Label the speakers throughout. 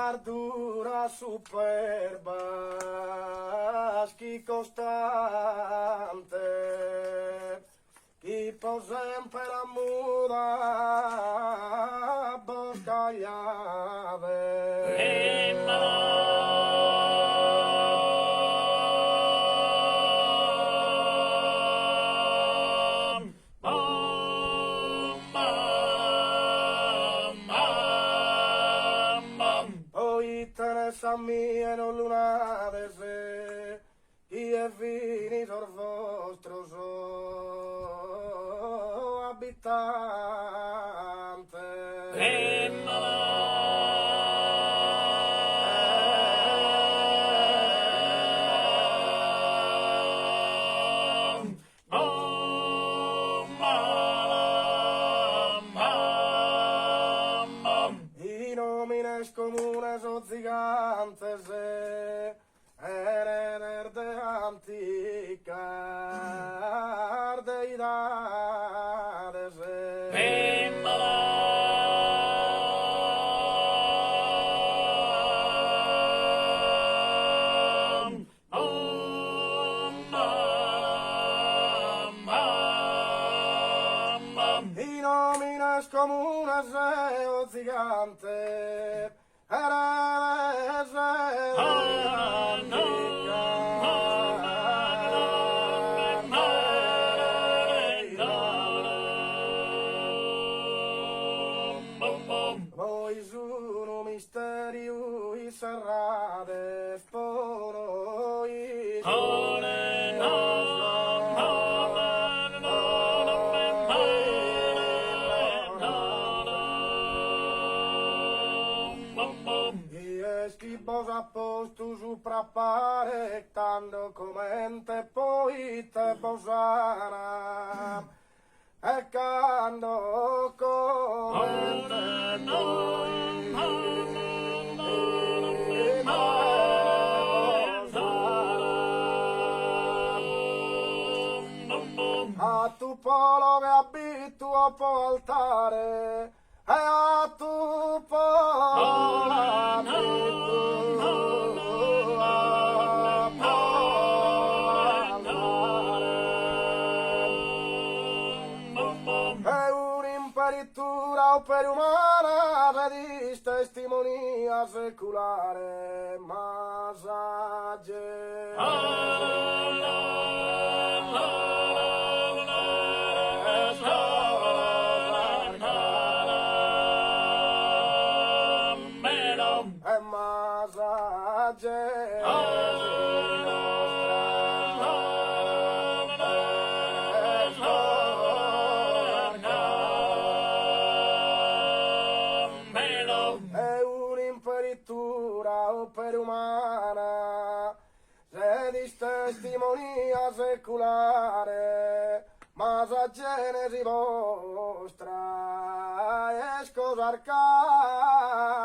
Speaker 1: l'ardura superba, chi costante, chi può sempre la muda, boscagliave. A mie non lunade se chi è finito il vostro so abitante. I nomines comunes o gigantes herener de antica deidades I nomines comunes o gigante herenes voi sono misteriu i serrades poroi posto soprappare tanto comente poi te posana e quando comente noi a tu polo che abituo può altare e a tu polo per umana di testimonia seculare massaggio e per umana se di testimonia seculare ma sa genesi vostra è cosa arcana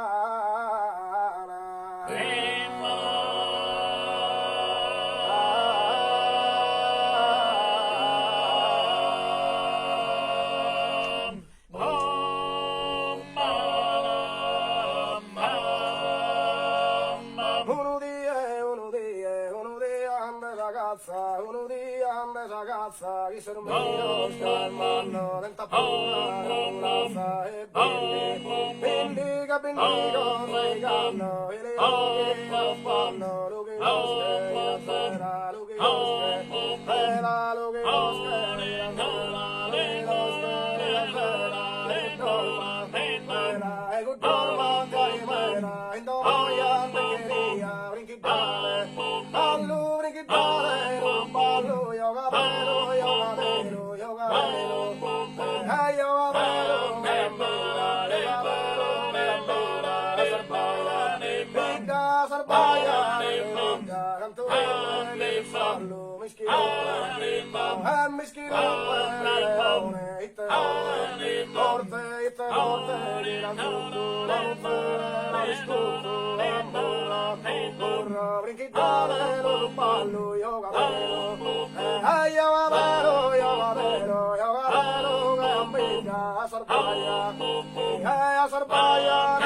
Speaker 1: ragazza che sono mio scalmano denta paura e bendiga bendiga sei ganno e le occhi fanno lo che sarà lo che sarà lo che Sarpaya,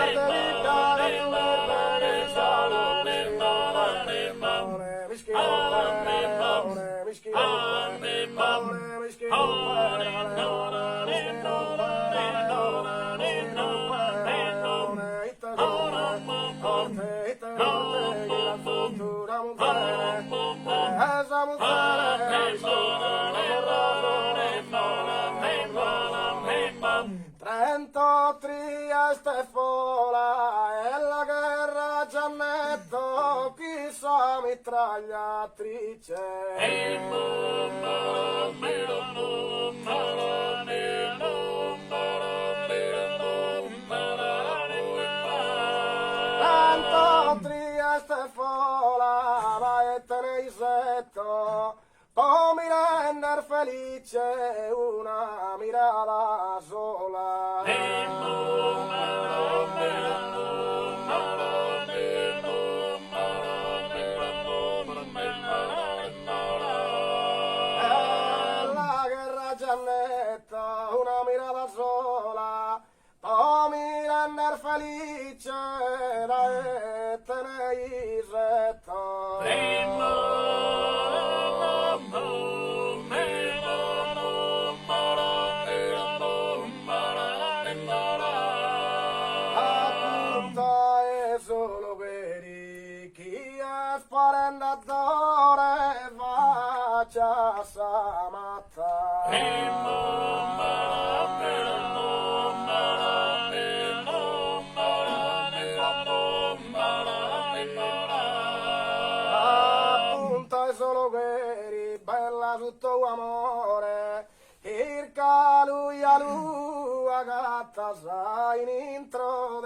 Speaker 1: una mitragliatrice. Tanto Trieste fola e te ne isetto, poi mi render felice una mirata sola. La guerra giannetta, una mirata sola, poi mi render felice e te ne isetto. Appunta è solo per chi è sparendatore faccia samatta. Appunta è solo per bella tutto amore, il lui a gatta sai in intro